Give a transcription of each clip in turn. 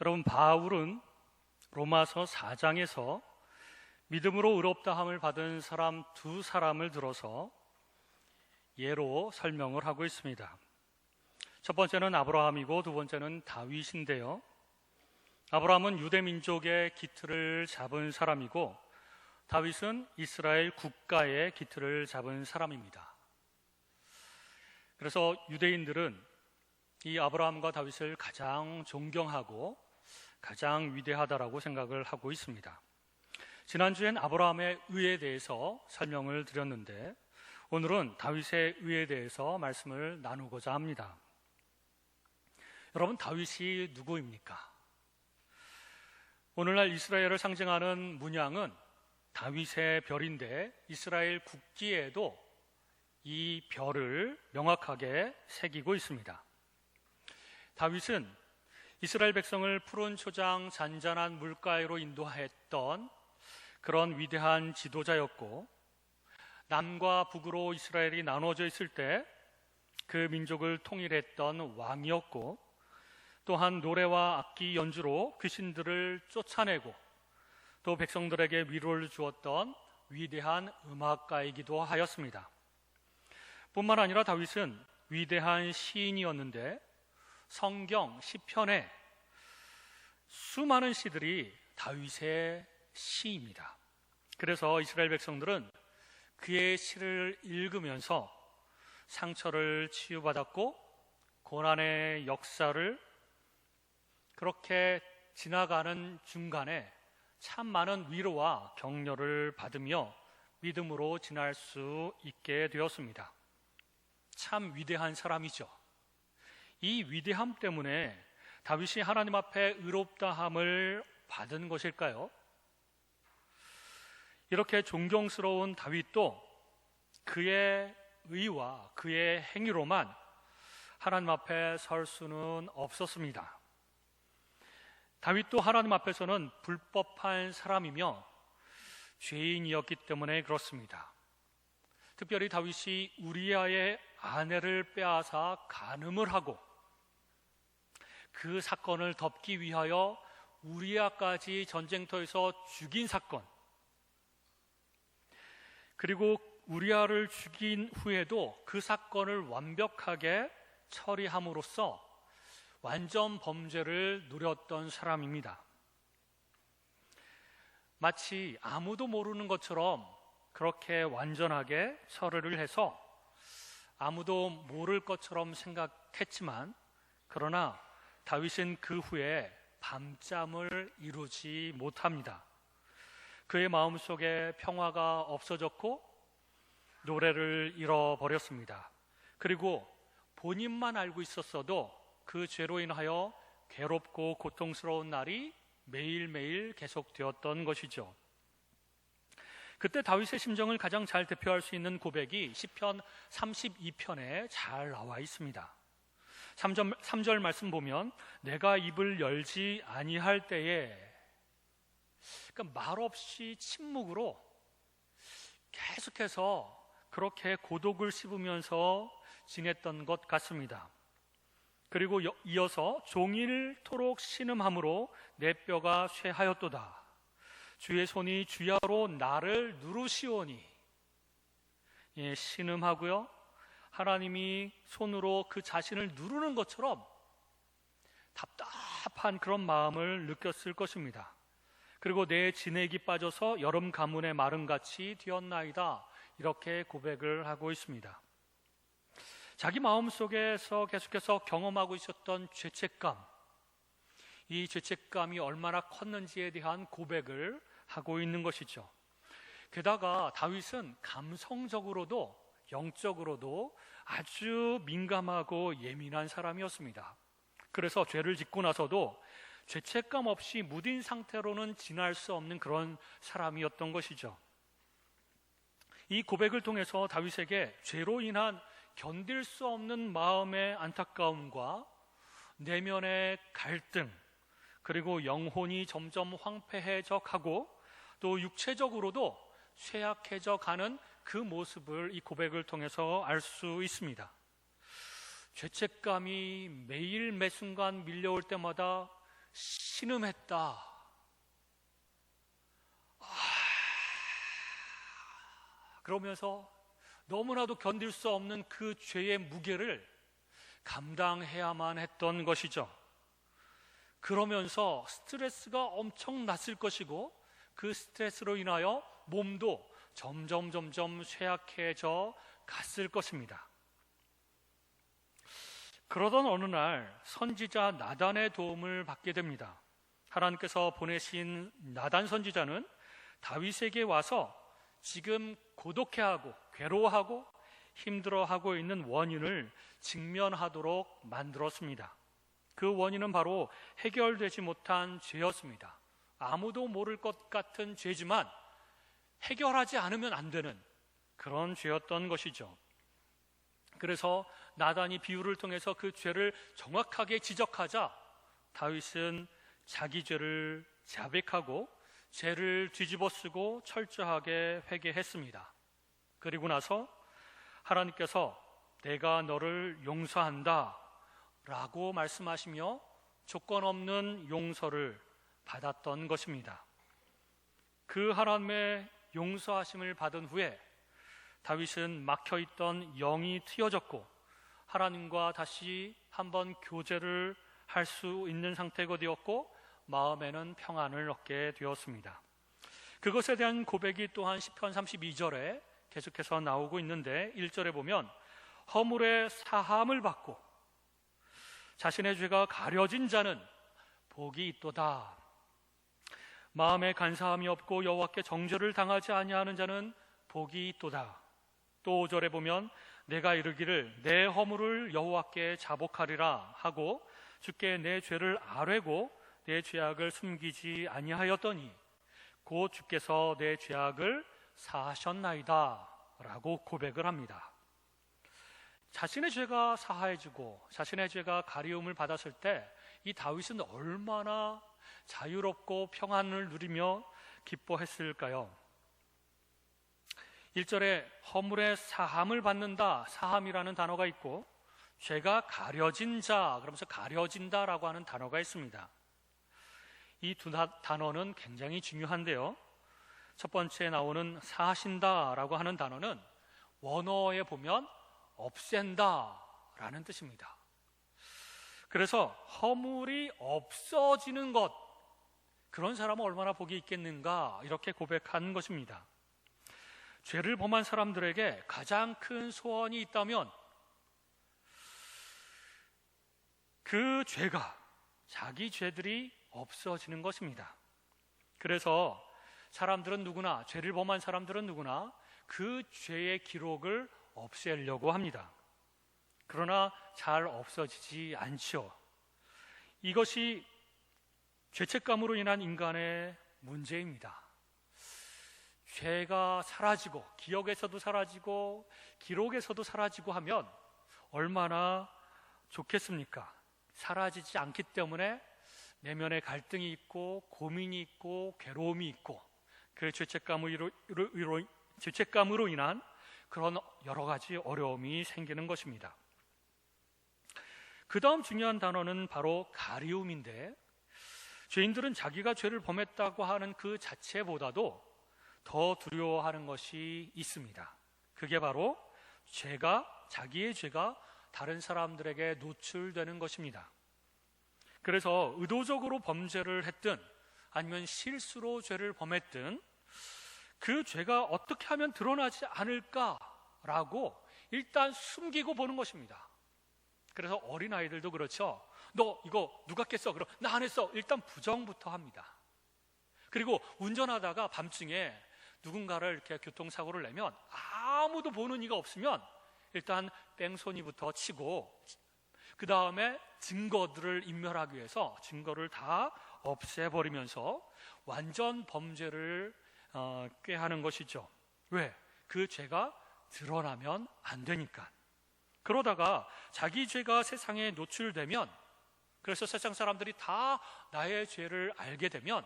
여러분, 바울은 로마서 4장에서 믿음으로 의롭다함을 받은 사람 두 사람을 들어서 예로 설명을 하고 있습니다. 첫 번째는 아브라함이고 두 번째는 다윗인데요. 아브라함은 유대 민족의 기틀을 잡은 사람이고 다윗은 이스라엘 국가의 기틀을 잡은 사람입니다. 그래서 유대인들은 이 아브라함과 다윗을 가장 존경하고 가장 위대하다라고 생각을 하고 있습니다. 지난주엔 아브라함의 의에 대해서 설명을 드렸는데 오늘은 다윗의 의에 대해서 말씀을 나누고자 합니다. 여러분, 다윗이 누구입니까? 오늘날 이스라엘을 상징하는 문양은 다윗의 별인데 이스라엘 국기에도 이 별을 명확하게 새기고 있습니다. 다윗은 이스라엘 백성을 푸른 초장 잔잔한 물가로 인도했던 그런 위대한 지도자였고, 남과 북으로 이스라엘이 나눠져 있을 때 그 민족을 통일했던 왕이었고, 또한 노래와 악기 연주로 귀신들을 쫓아내고 또 백성들에게 위로를 주었던 위대한 음악가이기도 하였습니다. 뿐만 아니라 다윗은 위대한 시인이었는데 성경 시편에 수많은 시들이 다윗의 시입니다. 그래서 이스라엘 백성들은 그의 시를 읽으면서 상처를 치유받았고 고난의 역사를 그렇게 지나가는 중간에 참 많은 위로와 격려를 받으며 믿음으로 지날 수 있게 되었습니다. 참 위대한 사람이죠. 이 위대함 때문에 다윗이 하나님 앞에 의롭다함을 받은 것일까요? 이렇게 존경스러운 다윗도 그의 의와 그의 행위로만 하나님 앞에 설 수는 없었습니다. 다윗도 하나님 앞에서는 불법한 사람이며 죄인이었기 때문에 그렇습니다. 특별히 다윗이 우리아의 아내를 빼앗아 간음을 하고 그 사건을 덮기 위하여 우리아까지 전쟁터에서 죽인 사건, 그리고 우리아를 죽인 후에도 그 사건을 완벽하게 처리함으로써 완전 범죄를 누렸던 사람입니다. 마치 아무도 모르는 것처럼 그렇게 완전하게 처리를 해서 아무도 모를 것처럼 생각했지만, 그러나 다윗은 그 후에 밤잠을 이루지 못합니다. 그의 마음속에 평화가 없어졌고 노래를 잃어버렸습니다. 그리고 본인만 알고 있었어도 그 죄로 인하여 괴롭고 고통스러운 날이 매일매일 계속되었던 것이죠. 그때 다윗의 심정을 가장 잘 대표할 수 있는 고백이 시편 32편에 잘 나와 있습니다. 3절 말씀 보면 내가 입을 열지 아니할 때에, 그러니까 말없이 침묵으로 계속해서 그렇게 고독을 씹으면서 지냈던 것 같습니다. 그리고 이어서 종일토록 신음함으로 내 뼈가 쇠하였도다. 주의 손이 주야로 나를 누르시오니. 예, 신음하고요, 하나님이 손으로 그 자신을 누르는 것처럼 답답한 그런 마음을 느꼈을 것입니다. 그리고 내 진액이 빠져서 여름 가문의 마름같이 되었나이다, 이렇게 고백을 하고 있습니다. 자기 마음속에서 계속해서 경험하고 있었던 죄책감, 이 죄책감이 얼마나 컸는지에 대한 고백을 하고 있는 것이죠. 게다가 다윗은 감성적으로도 영적으로도 아주 민감하고 예민한 사람이었습니다. 그래서 죄를 짓고 나서도 죄책감 없이 무딘 상태로는 지날 수 없는 그런 사람이었던 것이죠. 이 고백을 통해서 다윗에게 죄로 인한 견딜 수 없는 마음의 안타까움과 내면의 갈등, 그리고 영혼이 점점 황폐해져 가고 또 육체적으로도 쇠약해져 가는 그 모습을 이 고백을 통해서 알 수 있습니다. 죄책감이 매일 매 순간 밀려올 때마다 신음했다. 그러면서 너무나도 견딜 수 없는 그 죄의 무게를 감당해야만 했던 것이죠. 그러면서 스트레스가 엄청 났을 것이고 그 스트레스로 인하여 몸도 점점 쇠약해져 갔을 것입니다. 그러던 어느 날 선지자 나단의 도움을 받게 됩니다. 하나님께서 보내신 나단 선지자는 다윗에게 와서 지금 고독해하고 괴로워하고 힘들어하고 있는 원인을 직면하도록 만들었습니다. 그 원인은 바로 해결되지 못한 죄였습니다. 아무도 모를 것 같은 죄지만 해결하지 않으면 안 되는 그런 죄였던 것이죠. 그래서 나단이 비유를 통해서 그 죄를 정확하게 지적하자 다윗은 자기 죄를 자백하고 죄를 뒤집어쓰고 철저하게 회개했습니다. 그리고 나서 하나님께서 내가 너를 용서한다 라고 말씀하시며 조건 없는 용서를 받았던 것입니다. 그 하나님의 용서하심을 받은 후에 다윗은 막혀있던 영이 트여졌고 하나님과 다시 한번 교제를 할 수 있는 상태가 되었고 마음에는 평안을 얻게 되었습니다. 그것에 대한 고백이 또한 시편 32절에 계속해서 나오고 있는데 1절에 보면 허물의 사함을 받고 자신의 죄가 가려진 자는 복이 있도다. 마음에 간사함이 없고 여호와께 정죄를 당하지 아니하는 자는 복이 있도다. 또 5절에 보면 내가 이르기를 내 허물을 여호와께 자복하리라 하고 주께 내 죄를 아뢰고 내 죄악을 숨기지 아니하였더니 곧 주께서 내 죄악을 사하셨나이다 라고 고백을 합니다. 자신의 죄가 사하해지고 자신의 죄가 가리움을 받았을 때 이 다윗은 얼마나 자유롭고 평안을 누리며 기뻐했을까요? 1절에 허물의 사함을 받는다, 사함이라는 단어가 있고 죄가 가려진 자, 그러면서 가려진다라고 하는 단어가 있습니다. 이 두 단어는 굉장히 중요한데요. 첫 번째 나오는 사하신다라고 하는 단어는 원어에 보면 없앤다라는 뜻입니다. 그래서 허물이 없어지는 것, 그런 사람은 얼마나 복이 있겠는가 이렇게 고백한 것입니다. 죄를 범한 사람들에게 가장 큰 소원이 있다면 그 죄가, 자기 죄들이 없어지는 것입니다. 그래서 사람들은 누구나, 죄를 범한 사람들은 누구나 그 죄의 기록을 없애려고 합니다. 그러나 잘 없어지지 않죠. 이것이 죄책감으로 인한 인간의 문제입니다. 죄가 사라지고 기억에서도 사라지고 기록에서도 사라지고 하면 얼마나 좋겠습니까? 사라지지 않기 때문에 내면에 갈등이 있고 고민이 있고 괴로움이 있고 그 죄책감으로 인한 그런 여러 가지 어려움이 생기는 것입니다. 그 다음 중요한 단어는 바로 가리움인데, 죄인들은 자기가 죄를 범했다고 하는 그 자체보다도 더 두려워하는 것이 있습니다. 그게 바로 자기의 죄가 다른 사람들에게 노출되는 것입니다. 그래서 의도적으로 범죄를 했든 아니면 실수로 죄를 범했든 그 죄가 어떻게 하면 드러나지 않을까라고 일단 숨기고 보는 것입니다. 그래서 어린아이들도 그렇죠. 너 이거 누가 깼어? 그럼 나 안 했어. 일단 부정부터 합니다. 그리고 운전하다가 밤중에 누군가를 이렇게 교통사고를 내면 아무도 보는 이가 없으면 일단 뺑소니부터 치고 그 다음에 증거들을 인멸하기 위해서 증거를 다 없애버리면서 완전 범죄를 꾀하는 것이죠. 왜? 그 죄가 드러나면 안 되니까. 그러다가 자기 죄가 세상에 노출되면, 그래서 세상 사람들이 다 나의 죄를 알게 되면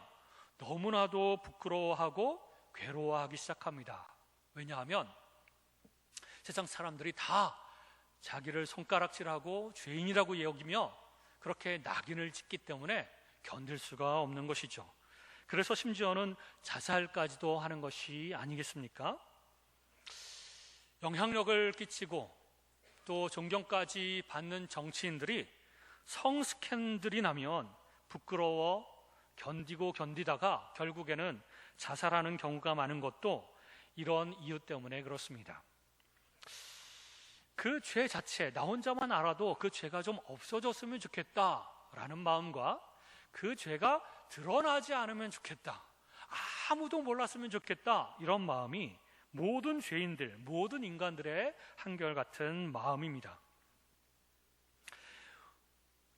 너무나도 부끄러워하고 괴로워하기 시작합니다. 왜냐하면 세상 사람들이 다 자기를 손가락질하고 죄인이라고 여기며 그렇게 낙인을 찍기 때문에 견딜 수가 없는 것이죠. 그래서 심지어는 자살까지도 하는 것이 아니겠습니까? 영향력을 끼치고 또 존경까지 받는 정치인들이 성스캔들이 나면 부끄러워 견디다가 결국에는 자살하는 경우가 많은 것도 이런 이유 때문에 그렇습니다. 그 죄 자체, 나 혼자만 알아도 그 죄가 좀 없어졌으면 좋겠다라는 마음과 그 죄가 드러나지 않으면 좋겠다, 아무도 몰랐으면 좋겠다, 이런 마음이 모든 죄인들, 모든 인간들의 한결같은 마음입니다.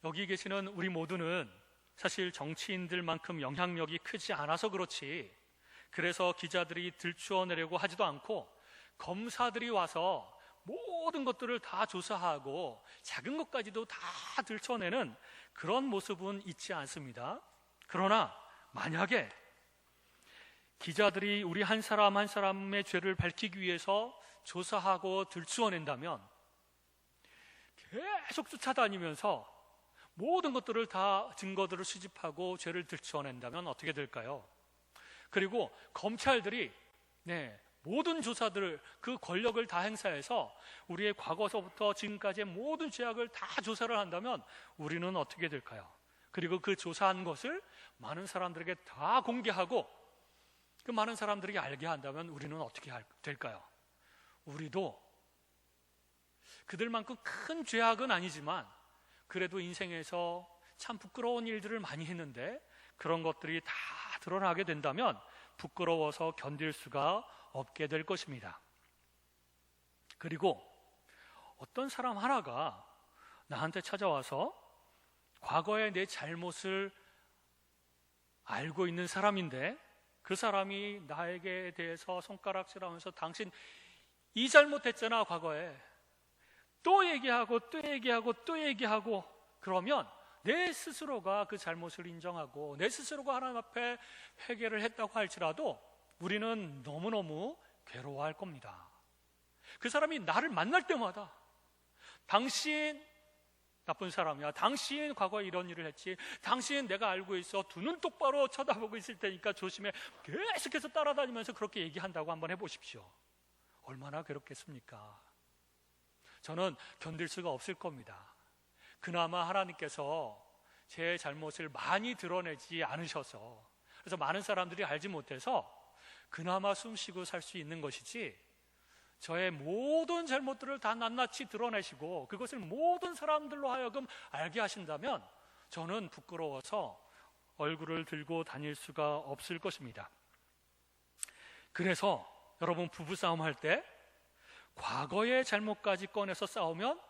여기 계시는 우리 모두는 사실 정치인들만큼 영향력이 크지 않아서 그렇지, 그래서 기자들이 들추어내려고 하지도 않고 검사들이 와서 모든 것들을 다 조사하고 작은 것까지도 다 들춰내는 그런 모습은 있지 않습니다. 그러나 만약에 기자들이 우리 한 사람 한 사람의 죄를 밝히기 위해서 조사하고 들추어낸다면, 계속 쫓아다니면서 모든 것들을 다 증거들을 수집하고 죄를 들추어낸다면 어떻게 될까요? 그리고 검찰들이 모든 조사들을, 그 권력을 다 행사해서 우리의 과거서부터 지금까지의 모든 죄악을 다 조사를 한다면 우리는 어떻게 될까요? 그리고 그 조사한 것을 많은 사람들에게 다 공개하고 그 많은 사람들이 알게 한다면 우리는 어떻게 될까요? 우리도 그들만큼 큰 죄악은 아니지만 그래도 인생에서 참 부끄러운 일들을 많이 했는데 그런 것들이 다 드러나게 된다면 부끄러워서 견딜 수가 없게 될 것입니다. 그리고 어떤 사람 하나가 나한테 찾아와서 과거의 내 잘못을 알고 있는 사람인데 그 사람이 나에게 대해서 손가락질하면서 당신 이 잘못했잖아 과거에, 또 얘기하고 또 얘기하고 또 얘기하고, 그러면 내 스스로가 그 잘못을 인정하고 내 스스로가 하나님 앞에 회개를 했다고 할지라도 우리는 너무너무 괴로워할 겁니다. 그 사람이 나를 만날 때마다 당신 나쁜 사람이야, 당신 과거에 이런 일을 했지, 당신 내가 알고 있어, 두 눈 똑바로 쳐다보고 있을 테니까 조심해, 계속해서 따라다니면서 그렇게 얘기한다고 한번 해보십시오. 얼마나 괴롭겠습니까? 저는 견딜 수가 없을 겁니다. 그나마 하나님께서 제 잘못을 많이 드러내지 않으셔서, 그래서 많은 사람들이 알지 못해서 그나마 숨쉬고 살 수 있는 것이지, 저의 모든 잘못들을 다 낱낱이 드러내시고 그것을 모든 사람들로 하여금 알게 하신다면 저는 부끄러워서 얼굴을 들고 다닐 수가 없을 것입니다. 그래서 여러분, 부부싸움 할 때 과거의 잘못까지 꺼내서 싸우면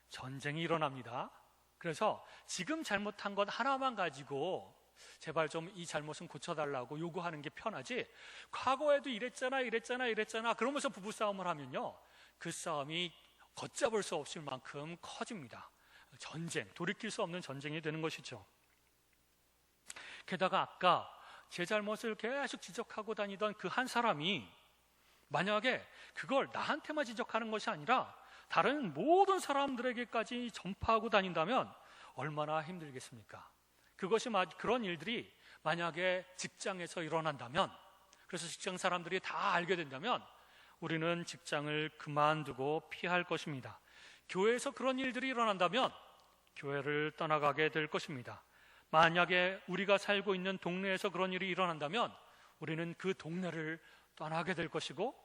전쟁이 일어납니다. 그래서 지금 잘못한 것 하나만 가지고 제발 좀 이 잘못은 고쳐달라고 요구하는 게 편하지, 과거에도 이랬잖아 그러면서 부부싸움을 하면요, 그 싸움이 걷잡을 수 없을 만큼 커집니다. 전쟁, 돌이킬 수 없는 전쟁이 되는 것이죠. 게다가 아까 제 잘못을 계속 지적하고 다니던 그 한 사람이 만약에 그걸 나한테만 지적하는 것이 아니라 다른 모든 사람들에게까지 전파하고 다닌다면 얼마나 힘들겠습니까? 그런 일들이 만약에 직장에서 일어난다면, 그래서 직장 사람들이 다 알게 된다면 우리는 직장을 그만두고 피할 것입니다. 교회에서 그런 일들이 일어난다면 교회를 떠나가게 될 것입니다. 만약에 우리가 살고 있는 동네에서 그런 일이 일어난다면 우리는 그 동네를 떠나게 될 것이고,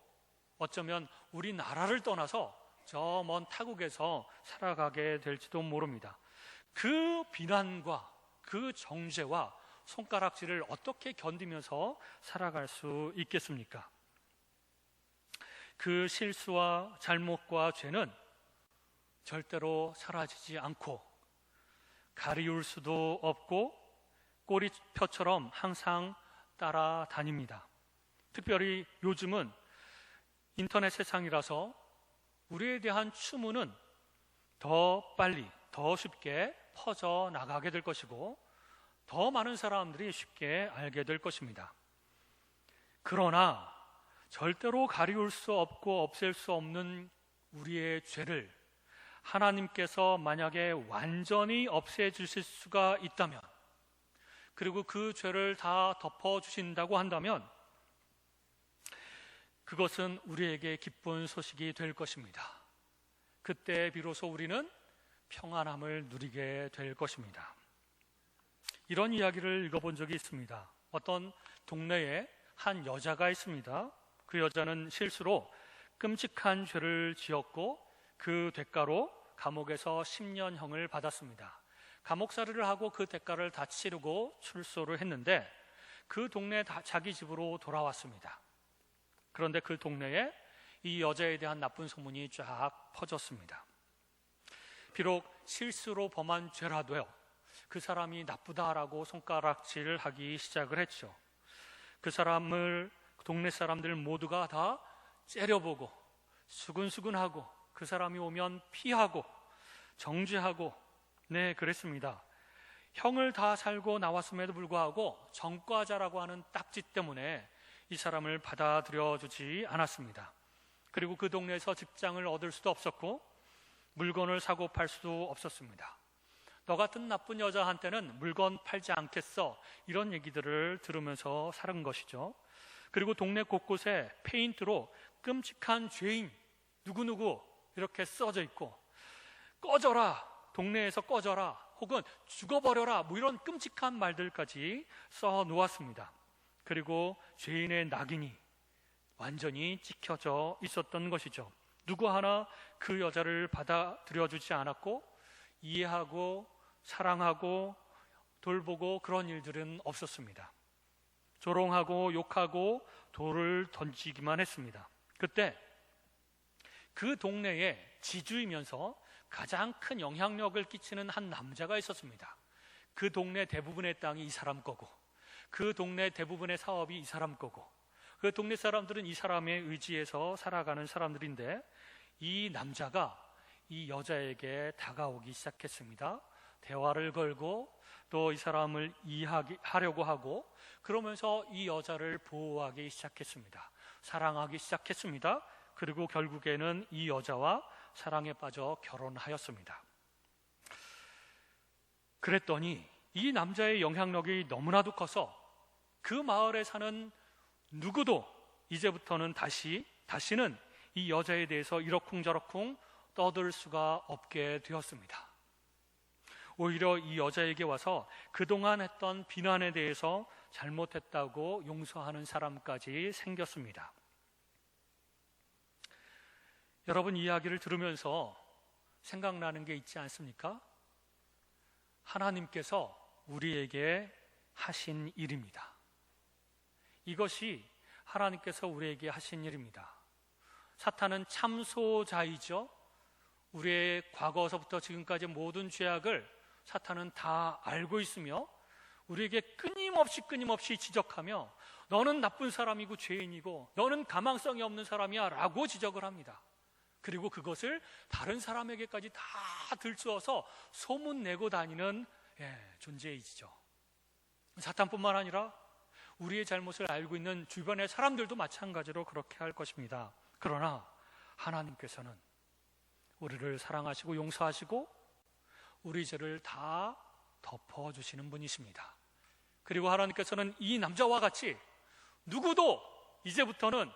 어쩌면 우리나라를 떠나서 저 먼 타국에서 살아가게 될지도 모릅니다. 그 비난과 그 정죄와 손가락질을 어떻게 견디면서 살아갈 수 있겠습니까? 그 실수와 잘못과 죄는 절대로 사라지지 않고 가리울 수도 없고 꼬리표처럼 항상 따라다닙니다. 특별히 요즘은 인터넷 세상이라서 우리에 대한 추문은 더 빨리, 더 쉽게 퍼져나가게 될 것이고 더 많은 사람들이 쉽게 알게 될 것입니다. 그러나 절대로 가리울 수 없고 없앨 수 없는 우리의 죄를 하나님께서 만약에 완전히 없애주실 수가 있다면, 그리고 그 죄를 다 덮어주신다고 한다면 그것은 우리에게 기쁜 소식이 될 것입니다. 그때 비로소 우리는 평안함을 누리게 될 것입니다. 이런 이야기를 읽어본 적이 있습니다. 어떤 동네에 한 여자가 있습니다. 그 여자는 실수로 끔찍한 죄를 지었고 그 대가로 감옥에서 10년형을 받았습니다. 감옥살이를 하고 그 대가를 다 치르고 출소를 했는데 그 동네 자기 집으로 돌아왔습니다. 그런데 그 동네에 이 여자에 대한 나쁜 소문이 쫙 퍼졌습니다. 비록 실수로 범한 죄라도요, 그 사람이 나쁘다라고 손가락질을 하기 시작을 했죠. 그 사람을 동네 사람들 모두가 다 째려보고 수근수근하고 그 사람이 오면 피하고 정죄하고 그랬습니다. 형을 다 살고 나왔음에도 불구하고 전과자라고 하는 딱지 때문에 이 사람을 받아들여 주지 않았습니다. 그리고 그 동네에서 직장을 얻을 수도 없었고 물건을 사고 팔 수도 없었습니다. 너 같은 나쁜 여자한테는 물건 팔지 않겠어, 이런 얘기들을 들으면서 살은 것이죠. 그리고 동네 곳곳에 페인트로 끔찍한 죄인 누구누구 이렇게 써져 있고, 꺼져라, 동네에서 꺼져라, 혹은 죽어버려라, 뭐 이런 끔찍한 말들까지 써 놓았습니다. 그리고 죄인의 낙인이 완전히 찍혀져 있었던 것이죠. 누구 하나 그 여자를 받아들여주지 않았고 이해하고 사랑하고 돌보고 그런 일들은 없었습니다. 조롱하고 욕하고 돌을 던지기만 했습니다. 그때 그 동네에 지주이면서 가장 큰 영향력을 끼치는 한 남자가 있었습니다. 그 동네 대부분의 땅이 이 사람 거고, 그 동네 대부분의 사업이 이 사람 거고, 그 동네 사람들은 이 사람의 의지에서 살아가는 사람들인데, 이 남자가 이 여자에게 다가오기 시작했습니다. 대화를 걸고 또 이 사람을 이해하려고 하고, 그러면서 이 여자를 보호하기 시작했습니다. 사랑하기 시작했습니다. 그리고 결국에는 이 여자와 사랑에 빠져 결혼하였습니다. 그랬더니 이 남자의 영향력이 너무나도 커서 그 마을에 사는 누구도 이제부터는 다시는 이 여자에 대해서 이러쿵저러쿵 떠들 수가 없게 되었습니다. 오히려 이 여자에게 와서 그동안 했던 비난에 대해서 잘못했다고 용서하는 사람까지 생겼습니다. 여러분, 이 이야기를 들으면서 생각나는 게 있지 않습니까? 하나님께서 우리에게 하신 일입니다. 이것이 하나님께서 우리에게 하신 일입니다. 사탄은 참소자이죠. 우리의 과거서부터 지금까지 모든 죄악을 사탄은 다 알고 있으며 우리에게 끊임없이 지적하며 너는 나쁜 사람이고 죄인이고 너는 가망성이 없는 사람이야 라고 지적을 합니다. 그리고 그것을 다른 사람에게까지 다 들추어서 소문내고 다니는 존재이죠. 사탄뿐만 아니라 우리의 잘못을 알고 있는 주변의 사람들도 마찬가지로 그렇게 할 것입니다. 그러나 하나님께서는 우리를 사랑하시고 용서하시고 우리 죄를 다 덮어주시는 분이십니다. 그리고 하나님께서는 이 남자와 같이 누구도 이제부터는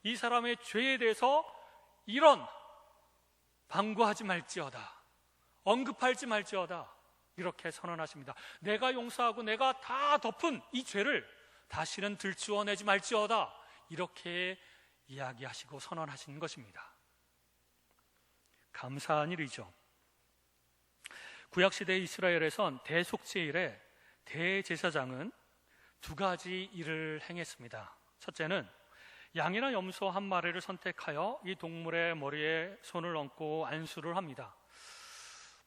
이 사람의 죄에 대해서 이런 방구하지 말지어다, 언급하지 말지어다, 이렇게 선언하십니다. 내가 용서하고 내가 다 덮은 이 죄를 다시는 들추어내지 말지어다, 이렇게 이야기하시고 선언하신 것입니다. 감사한 일이죠. 구약시대 이스라엘에선 대속죄일에 대제사장은 두 가지 일을 행했습니다. 첫째는 양이나 염소 한 마리를 선택하여 이 동물의 머리에 손을 얹고 안수를 합니다.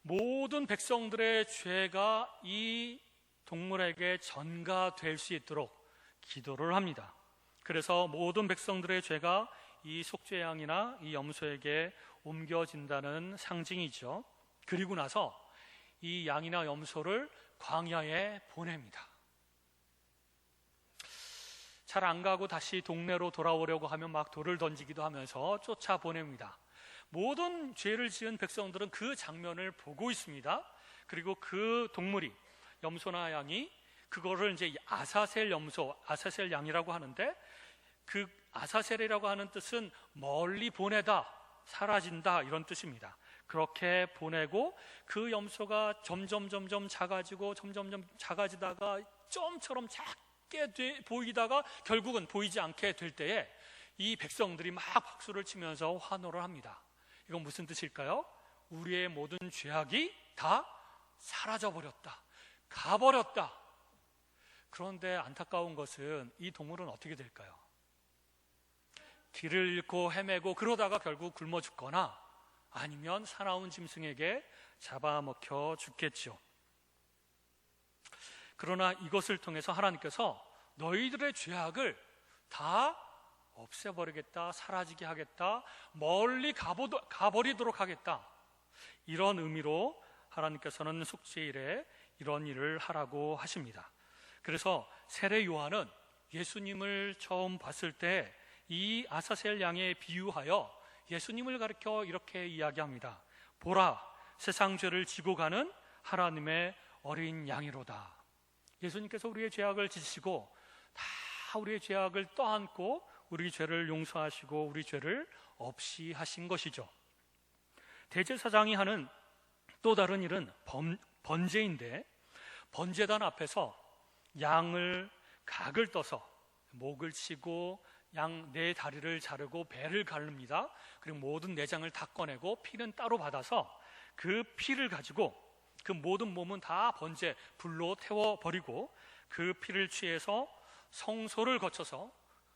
모든 백성들의 죄가 이 동물에게 전가될 수 있도록 기도를 합니다. 그래서 모든 백성들의 죄가 이 속죄양이나 이 염소에게 옮겨진다는 상징이죠. 그리고 나서 이 양이나 염소를 광야에 보냅니다. 잘 안 가고 다시 동네로 돌아오려고 하면 막 돌을 던지기도 하면서 쫓아보냅니다. 모든 죄를 지은 백성들은 그 장면을 보고 있습니다. 그리고 그 동물이, 염소나 양이 그거를 이제 아사셀 염소, 아사셀 양이라고 하는데, 그 아사셀이라고 하는 뜻은 멀리 보내다, 사라진다, 이런 뜻입니다. 그렇게 보내고 그 염소가 점점 작아지고 점점 작아지다가 점처럼 작게 보이다가 결국은 보이지 않게 될 때에 이 백성들이 막 박수를 치면서 환호를 합니다. 이건 무슨 뜻일까요? 우리의 모든 죄악이 다 사라져버렸다, 가버렸다. 그런데 안타까운 것은 이 동물은 어떻게 될까요? 길을 잃고 헤매고 그러다가 결국 굶어 죽거나 아니면 사나운 짐승에게 잡아먹혀 죽겠죠. 그러나 이것을 통해서 하나님께서 너희들의 죄악을 다 없애버리겠다, 사라지게 하겠다, 멀리 가버리도록 하겠다, 이런 의미로 하나님께서는 속죄일에 이런 일을 하라고 하십니다. 그래서 세례 요한은 예수님을 처음 봤을 때 이 아사셀 양에 비유하여 예수님을 가리켜 이렇게 이야기합니다. 보라, 세상 죄를 지고 가는 하나님의 어린 양이로다. 예수님께서 우리의 죄악을 지시고 다 우리의 죄악을 떠안고 우리 죄를 용서하시고 우리 죄를 없이 하신 것이죠. 대제사장이 하는 또 다른 일은 번제인데, 번제단 앞에서 양을 각을 떠서 목을 치고 양 네 다리를 자르고 배를 가릅니다. 그리고 모든 내장을 다 꺼내고 피는 따로 받아서 그 피를 가지고 그 모든 몸은 다 번제 불로 태워버리고 그 피를 취해서 성소를 거쳐서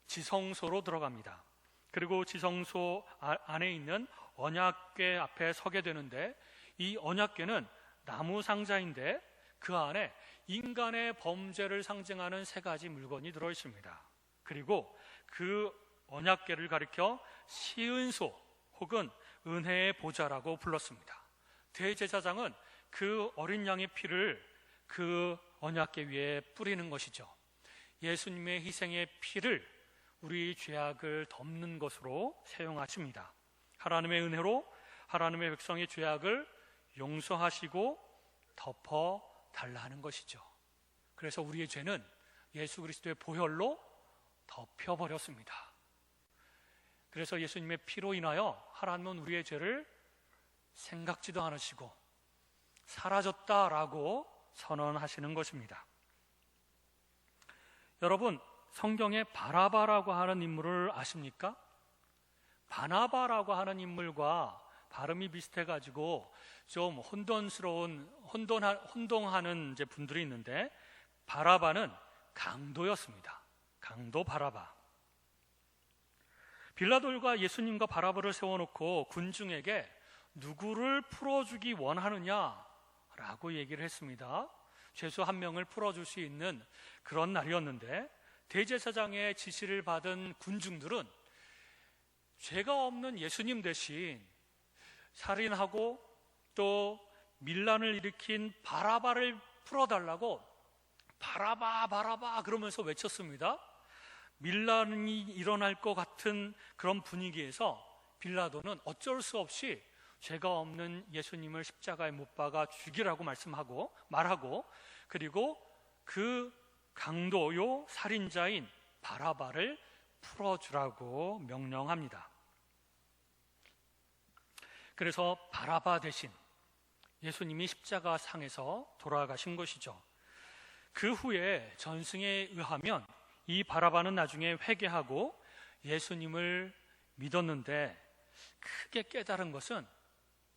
지성소로 들어갑니다. 그리고 지성소 안에 있는 언약궤 앞에 서게 되는데, 이 언약궤는 나무 상자인데 그 안에 인간의 범죄를 상징하는 세 가지 물건이 들어 있습니다. 그리고 그 언약궤를 가리켜 시은소 혹은 은혜의 보좌라고 불렀습니다. 대제사장은 그 어린 양의 피를 그 언약궤 위에 뿌리는 것이죠. 예수님의 희생의 피를 우리 죄악을 덮는 것으로 사용하십니다. 하나님의 은혜로 하나님의 백성의 죄악을 용서하시고 덮어 달라는 것이죠. 그래서 우리의 죄는 예수 그리스도의 보혈로 덮여버렸습니다. 그래서 예수님의 피로 인하여 하나님은 우리의 죄를 생각지도 않으시고 사라졌다라고 선언하시는 것입니다. 여러분, 성경에 바나바라고 하는 인물을 아십니까? 바나바라고 하는 인물과 발음이 비슷해가지고 좀 혼동하는 이제 분들이 있는데, 바라바는 강도였습니다. 강도 바라바. 빌라도가 예수님과 바라바를 세워놓고 군중에게 누구를 풀어주기 원하느냐라고 얘기를 했습니다. 죄수 한 명을 풀어줄 수 있는 그런 날이었는데, 대제사장의 지시를 받은 군중들은 죄가 없는 예수님 대신 살인하고 또 밀란을 일으킨 바라바를 풀어달라고 바라바 바라바 그러면서 외쳤습니다. 밀란이 일어날 것 같은 그런 분위기에서 빌라도는 어쩔 수 없이 죄가 없는 예수님을 십자가에 못 박아 죽이라고 말하고 그리고 그 강도요 살인자인 바라바를 풀어주라고 명령합니다. 그래서 바라바 대신 예수님이 십자가 상에서 돌아가신 것이죠. 그 후에 전승에 의하면 이 바라바는 나중에 회개하고 예수님을 믿었는데, 크게 깨달은 것은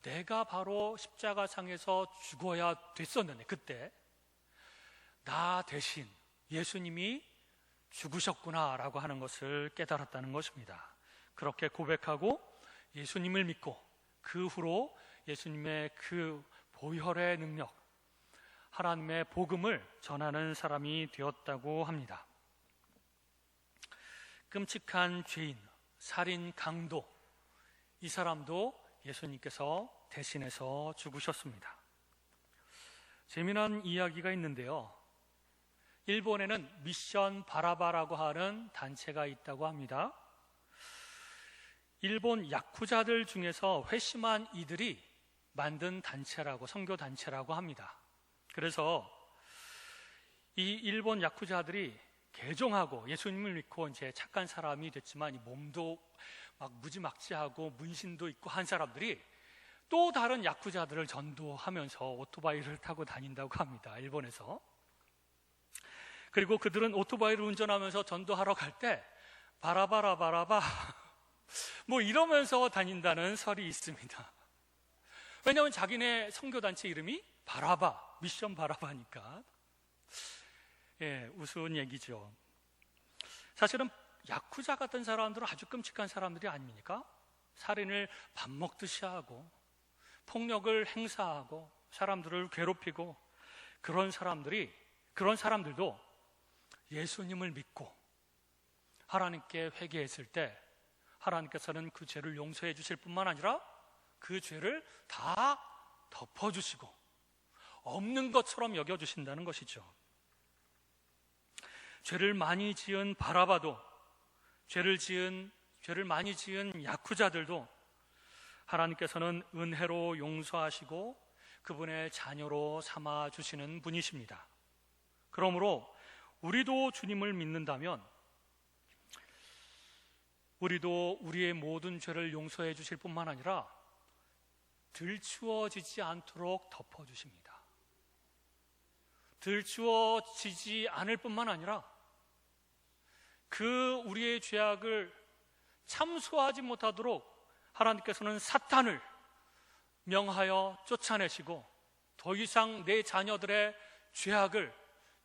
내가 바로 십자가 상에서 죽어야 됐었는데 그때 나 대신 예수님이 죽으셨구나라고 하는 것을 깨달았다는 것입니다. 그렇게 고백하고 예수님을 믿고 그 후로 예수님의 그 보혈의 능력, 하나님의 복음을 전하는 사람이 되었다고 합니다. 끔찍한 죄인, 살인, 강도, 이 사람도 예수님께서 대신해서 죽으셨습니다. 재미난 이야기가 있는데요, 일본에는 미션 바라바라고 하는 단체가 있다고 합니다. 일본 야쿠자들 중에서 회심한 이들이 만든 단체라고, 선교 단체라고 합니다. 그래서 이 일본 야쿠자들이 개종하고 예수님을 믿고 이제 착한 사람이 됐지만 이 몸도 막 무지막지하고 문신도 있고 한 사람들이 또 다른 야쿠자들을 전도하면서 오토바이를 타고 다닌다고 합니다. 일본에서. 그리고 그들은 오토바이를 운전하면서 전도하러 갈 때 바라바라바라바 뭐 이러면서 다닌다는 설이 있습니다. 왜냐하면 자기네 선교단체 이름이 바라바, 미션 바라바니까. 예, 우스운 얘기죠. 사실은 야쿠자 같은 사람들은 아주 끔찍한 사람들이 아닙니까? 살인을 밥 먹듯이 하고 폭력을 행사하고 사람들을 괴롭히고 그런 사람들도 예수님을 믿고 하나님께 회개했을 때 하나님께서는 그 죄를 용서해 주실 뿐만 아니라 그 죄를 다 덮어주시고 없는 것처럼 여겨주신다는 것이죠. 죄를 많이 지은 바라바도 죄를 많이 지은 야쿠자들도 하나님께서는 은혜로 용서하시고 그분의 자녀로 삼아주시는 분이십니다. 그러므로 우리도 주님을 믿는다면 우리도 우리의 모든 죄를 용서해 주실 뿐만 아니라 들추어지지 않도록 덮어주십니다. 들추어지지 않을 뿐만 아니라 그 우리의 죄악을 참수하지 못하도록 하나님께서는 사탄을 명하여 쫓아내시고 더 이상 내 자녀들의 죄악을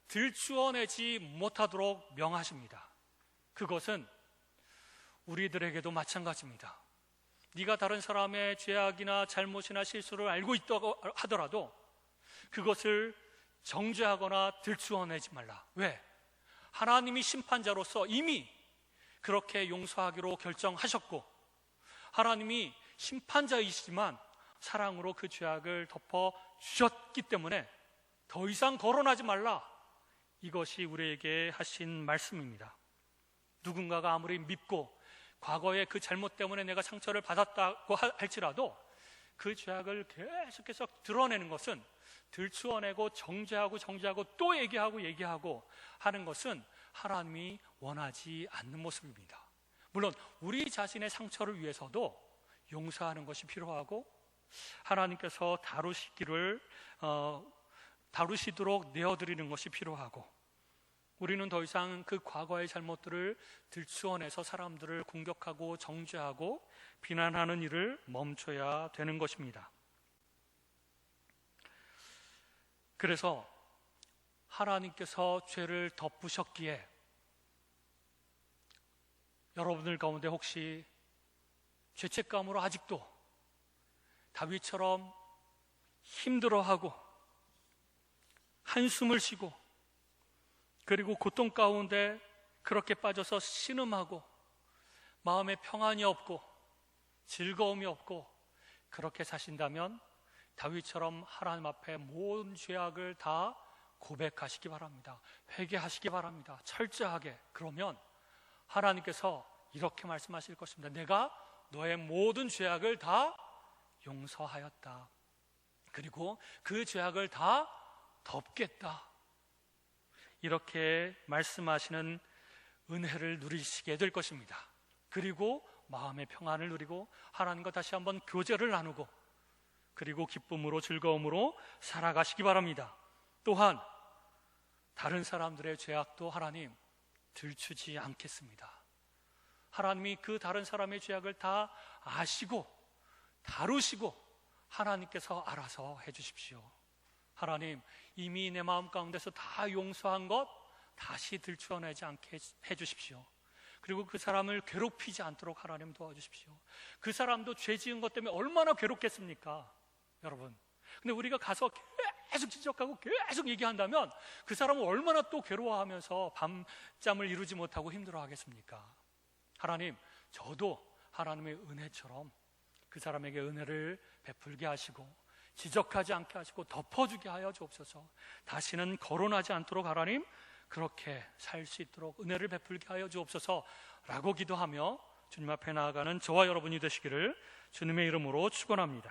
들추어내지 못하도록 명하십니다. 그것은 우리들에게도 마찬가지입니다. 네가 다른 사람의 죄악이나 잘못이나 실수를 알고 있다고 하더라도 그것을 정죄하거나 들추어내지 말라. 왜? 하나님이 심판자로서 이미 그렇게 용서하기로 결정하셨고 하나님이 심판자이시지만 사랑으로 그 죄악을 덮어주셨기 때문에 더 이상 거론하지 말라. 이것이 우리에게 하신 말씀입니다. 누군가가 아무리 밉고 과거에 그 잘못 때문에 내가 상처를 받았다고 할지라도 그 죄악을 계속해서 드러내는 것은 들추어내고 정죄하고 또 얘기하고 하는 것은 하나님이 원하지 않는 모습입니다. 물론 우리 자신의 상처를 위해서도 용서하는 것이 필요하고 하나님께서 다루시도록 내어드리는 것이 필요하고 우리는 더 이상 그 과거의 잘못들을 들추어내서 사람들을 공격하고 정죄하고 비난하는 일을 멈춰야 되는 것입니다. 그래서 하나님께서 죄를 덮으셨기에 여러분들 가운데 혹시 죄책감으로 아직도 다윗처럼 힘들어하고 한숨을 쉬고 그리고 고통 가운데 그렇게 빠져서 신음하고 마음에 평안이 없고 즐거움이 없고 그렇게 사신다면 다윗처럼 하나님 앞에 모든 죄악을 다 고백하시기 바랍니다. 회개하시기 바랍니다. 철저하게. 그러면 하나님께서 이렇게 말씀하실 것입니다. 내가 너의 모든 죄악을 다 용서하였다. 그리고 그 죄악을 다 덮겠다. 이렇게 말씀하시는 은혜를 누리시게 될 것입니다. 그리고 마음의 평안을 누리고 하나님과 다시 한번 교제를 나누고 그리고 기쁨으로 즐거움으로 살아가시기 바랍니다. 또한 다른 사람들의 죄악도 하나님 들추지 않겠습니다. 하나님이 그 다른 사람의 죄악을 다 아시고 다루시고 하나님께서 알아서 해주십시오. 하나님, 이미 내 마음 가운데서 다 용서한 것 다시 들추어내지 않게 해주십시오. 그리고 그 사람을 괴롭히지 않도록 하나님 도와주십시오. 그 사람도 죄 지은 것 때문에 얼마나 괴롭겠습니까, 여러분? 근데 우리가 가서 계속 지적하고 계속 얘기한다면 그 사람은 얼마나 또 괴로워하면서 밤잠을 이루지 못하고 힘들어하겠습니까? 하나님, 저도 하나님의 은혜처럼 그 사람에게 은혜를 베풀게 하시고 지적하지 않게 하시고 덮어주게 하여 주옵소서. 다시는 거론하지 않도록 하나님 그렇게 살 수 있도록 은혜를 베풀게 하여 주옵소서 라고 기도하며 주님 앞에 나아가는 저와 여러분이 되시기를 주님의 이름으로 축원합니다.